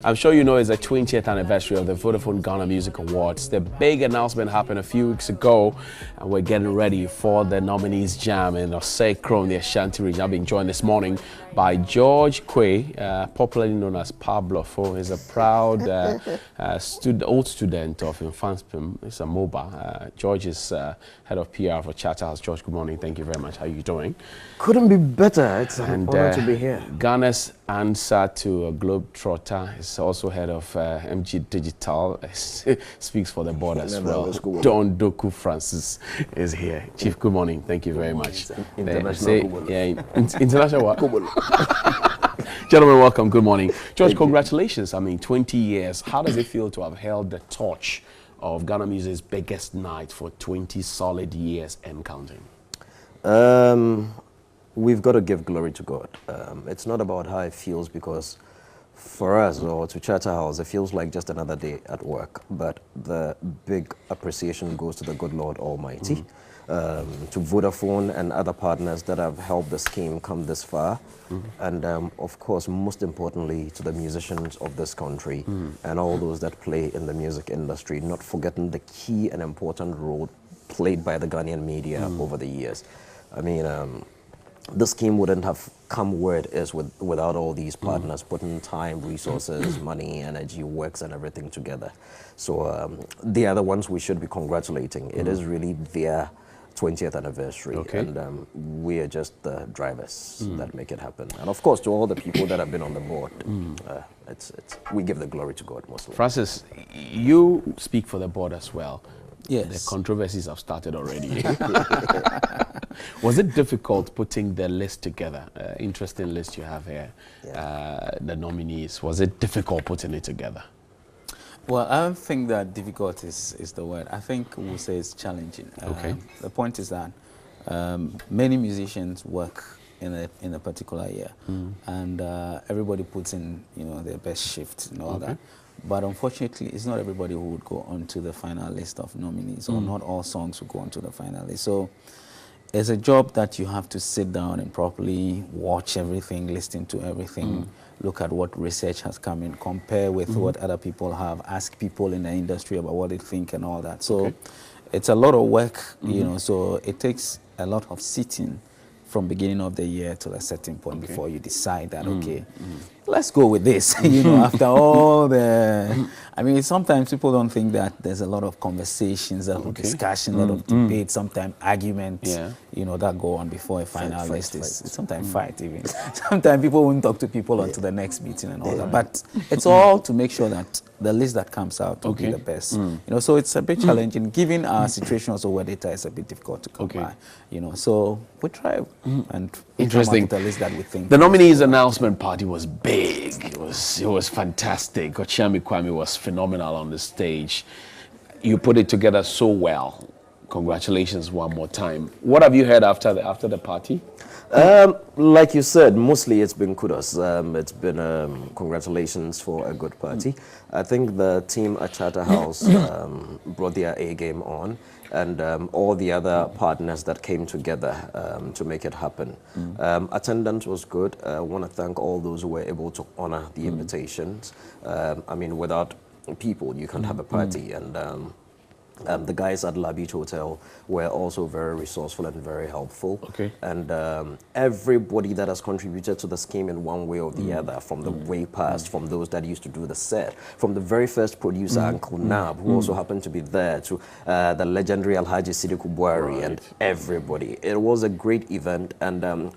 I'm sure you know it's the 20th anniversary of the Vodafone Ghana Music Awards. The big announcement happened a few weeks ago, and we're getting ready for the nominees jam in Osei Krom, the Ashanti region. I've been joined this morning by George Quay, popularly known as Pablo. He's a proud old student of Infanspim. He's a MOBA. George is head of PR for Charterhouse. George, good morning. Thank you very much. How are you doing? Couldn't be better. It's an honor to be here. Ghana's answer to a Globetrotter is also head of MG Digital. Speaks for the board as well. Don Doku Francis is here. Chief, good morning. Thank you very much. International what? Gentlemen, welcome. Good morning. George, congratulations. I mean, 20 years. How does it feel to have held the torch of Ghana music's biggest night for 20 solid years and counting? We've got to give glory to God. It's not about how it feels, because for us, or to Charterhouse, it feels like just another day at work. But the big appreciation goes to the good Lord Almighty, to Vodafone and other partners that have helped the scheme come this far. And of course, most importantly, to the musicians of this country and all those that play in the music industry, not forgetting the key and important role played by the Ghanaian media over the years. I mean, this scheme wouldn't have come where it is without all these partners putting time, resources, money, energy, works, and everything together. So they are the ones we should be congratulating. It is really their 20th anniversary, and we are just the drivers that make it happen. And of course, to all the people that have been on the board, we give the glory to God mostly. Francis, you speak for the board as well. Yes. The controversies have started already. Was it difficult putting the list together? Interesting list you have here. The nominees. Was it difficult putting it together? Well, I don't think that difficult is the word. I think we'll say it's challenging. The point is that many musicians work in a particular year, and everybody puts in their best shift and all that. But unfortunately, it's not everybody who would go onto the final list of nominees, or not all songs would go onto the final list. So it's a job that you have to sit down and properly watch everything, listen to everything, look at what research has come in, compare with what other people have, ask people in the industry about what they think and all that. So it's a lot of work, so it takes a lot of sitting from beginning of the year to a certain point before you decide that, let's go with this. After all the, I mean, sometimes people don't think that there's a lot of conversations, a lot of discussion, a lot of debate, sometimes arguments, that go on before a final list is sometimes fight even. Sometimes people won't talk to people until the next meeting and all that. But it's all to make sure that the list that comes out will be the best. So it's a bit challenging. Given our situation also where data is a bit difficult to come by. So we try and interesting. Come up with a list that we think. The nominees announcement party was big. It was fantastic. Ochami Kwame was phenomenal on the stage. You put it together so well. Congratulations one more time. What have you heard after the party? Like you said, mostly it's been kudos. It's been congratulations for a good party. I think the team at Charterhouse brought their A game on, and all the other partners that came together to make it happen. Attendance was good. I want to thank all those who were able to honor the invitations. I mean, without people, you can't have a party. And the guys at La Beach Hotel were also very resourceful and very helpful. And everybody that has contributed to the scheme in one way or the other, from the way past, from those that used to do the set, from the very first producer, Uncle Nab, who also happened to be there, to the legendary Alhaji Sidiku Buhari, and everybody. It was a great event, and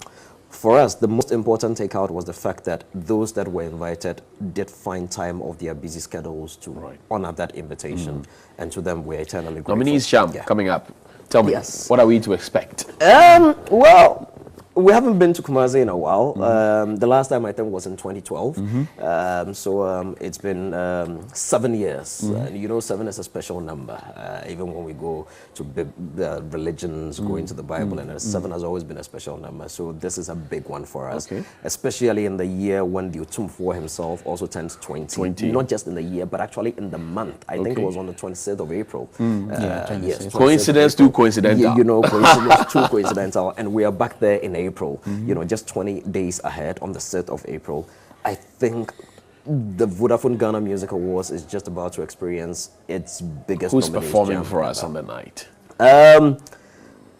for us, the most important takeout was the fact that those that were invited did find time of their busy schedules to honor that invitation. And to them, we're eternally grateful. Nominees Jam coming up. Tell me, what are we to expect? Well, we haven't been to Kumasi in a while. The last time I think was in 2012. So it's been 7 years. 7 is a special number. Even when we go to the religions, go into the Bible, and 7 has always been a special number. So this is a big one for us, especially in the year when the Otumfuo himself also turns 20. Not just in the year, but actually in the month. I think it was on the 26th of April. Yes. Coincidence too coincidental. Coincidence too coincidental. And we are back there in April, just 20 days ahead on the 6th of April. I think the Vodafone Ghana Music Awards is just about to experience its biggest Who's nominees performing jam for us ever. on the night?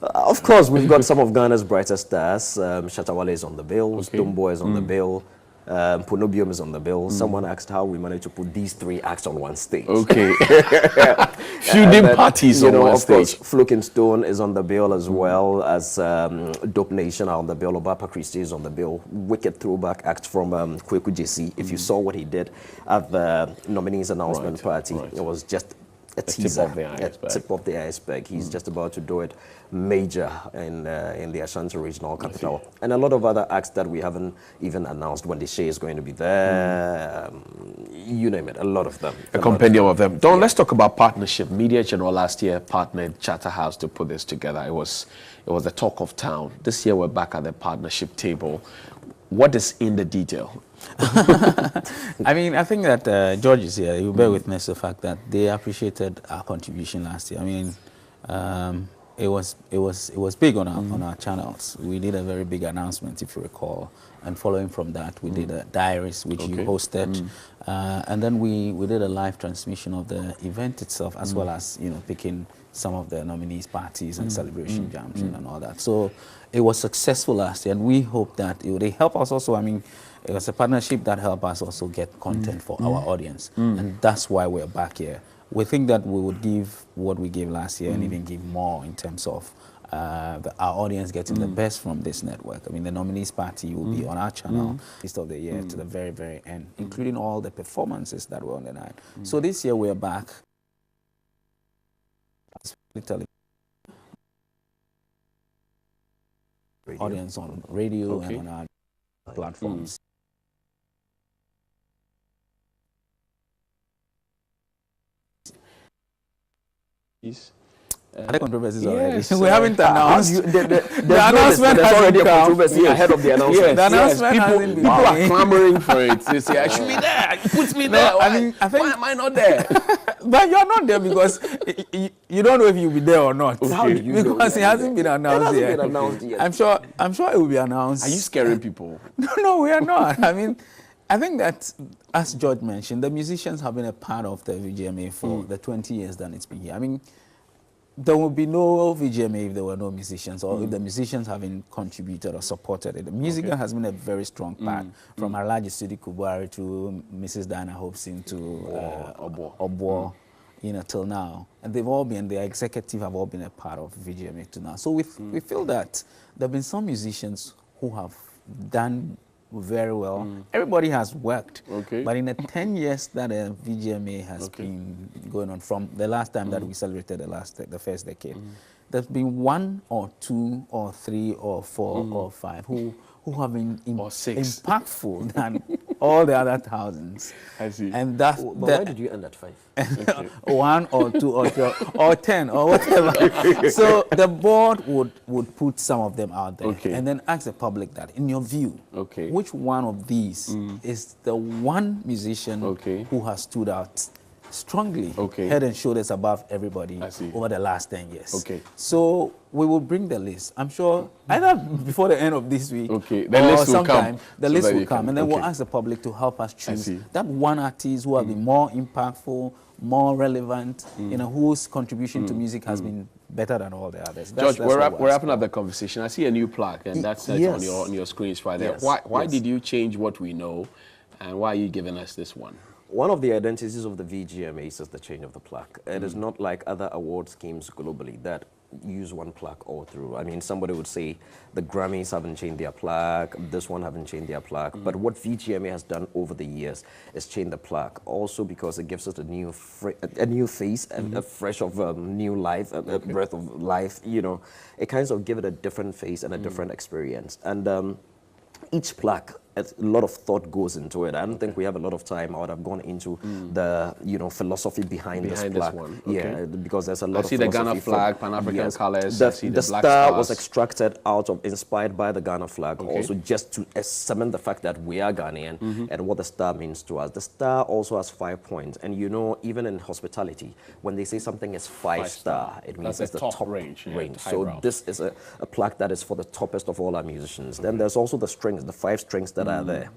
Of course, we've got some of Ghana's brightest stars. Shatawale is on the bill, Okay. Stumbo is on the bill, Ponobium is on the bill. Someone asked how we managed to put these three acts on one stage. Okay. Feuding parties on one of course, stage. Floating Stone is on the bill as well as Dope Nation are on the bill. Obapa Christie is on the bill. Wicked throwback act from Kweku JC. If you saw what he did at the nominees announcement party, it was just a teaser, tip of the iceberg. He's just about to do it major in the Ashanti Regional Capital. And a lot of other acts that we haven't even announced. When the Shea is going to be there, you name it, a lot of them. A compendium of them. Don, let's talk about partnership. Media General last year partnered Charterhouse to put this together. It was the talk of town. This year we're back at the partnership table. What is in the detail? I mean, I think that George is here. You bear witness the fact that they appreciated our contribution last year. I mean, it was big on our channels. We did a very big announcement, if you recall, and following from that, we did a diaries which you hosted, and then we did a live transmission of the event itself, as well as picking some of the nominees' parties and celebration jams and all that. So it was successful last year, and we hope that it will help us also. I mean, it was a partnership that helped us also get content for our audience, and that's why we're back here. We think that we would give what we gave last year and even give more in terms of our audience getting the best from this network. I mean, the nominees party will be on our channel list of the year to the very, very end, including all the performances that were on the night. So this year we're back. Audience on radio and on our platforms. Are there controversies already? We haven't announced. The announcement there's hasn't already a come. controversy ahead of the announcement. The announcement hasn't been People are made. clamoring for it. They say, I should be there. You put me there. I think, why am I not there? but you're not there because you don't know if you'll be there or not. How do you know because it hasn't been announced yet. been announced yet. I'm sure it will be announced. Are you scaring people? No, we are not. I mean, I think that, as George mentioned, the musicians have been a part of the VGMA for the 20 years that it's been here. I mean, there would be no VGMA if there were no musicians, or if the musicians haven't contributed or supported it. The music has been a very strong part, from Alhaji Sidi Kubari to Mrs. Diana Hobson to Obo, till now. And they've all been, the executive have all been a part of VGMA to now. So we feel that there have been some musicians who have done very well. Everybody has worked. But in the 10 years that VGMA has been going on, from the last time that we celebrated the first decade, there's been one or two or three or four or five who have been impactful than all the other thousands. I see. And that's But why did you end at 5? one or two or three or 10 or whatever. So the board would put some of them out there and then ask the public that, in your view, which one of these is the one musician who has stood out strongly, head and shoulders above everybody over the last 10 years. So we will bring the list. I'm sure either before the end of this week the or list will sometime, come. the list will come. And then we'll ask the public to help us choose that one artist who have been more impactful, more relevant, whose contribution to music has been better than all the others. George, we're wrapping up the conversation. I see a new plaque, and that's on your screens right there. Why did you change what we know, and why are you giving us this one? One of the identities of the VGMAs is the change of the plaque. It is not like other award schemes globally that use one plaque all through. I mean, somebody would say the Grammys haven't changed their plaque, this one haven't changed their plaque. But what VGMA has done over the years is change the plaque, also because it gives us a new face, a fresh of new life, a breath of life. It kind of give it a different face and a different experience. And each plaque, a lot of thought goes into it. I don't think we have a lot of time. I would have gone into the philosophy behind this plaque. Because there's a lot of philosophy. I see the Ghana flag, Pan-African colors. The star was extracted inspired by the Ghana flag, also just to cement the fact that we are Ghanaian and what the star means to us. The star also has 5 points, and even in hospitality, when they say something is 5-star, it means it's the top range. So this is a plaque that is for the toppest of all our musicians. Then there's also the strings, the 5 strings that are there.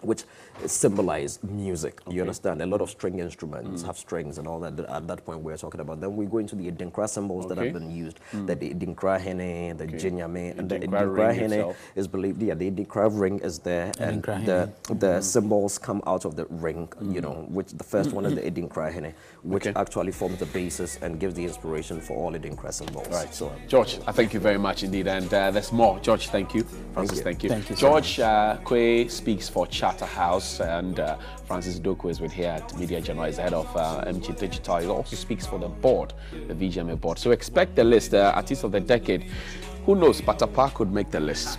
which symbolize music. You understand? A lot of string instruments have strings and all that. At that point, we're talking about. Then we go into the Edinkra symbols that have been used. The Edinkra hene, the VGMA, and the Edinkra hene is believed. Yeah, the Edinkra ring is there, and the symbols come out of the ring. You know, which the first one is the Edinkra hene, which actually forms the basis and gives the inspiration for all Edinkra symbols. Right. So, George, I thank you very much indeed, and there's more. George, thank you. Francis, thank you. Thank you. George Kwe speaks for Charterhouse, and Francis Doku is with here at Media General, is the head of MG Digital. He also speaks for the board, the VGMA board. So expect the list, artist of the decade. Who knows, Patapa could make the list.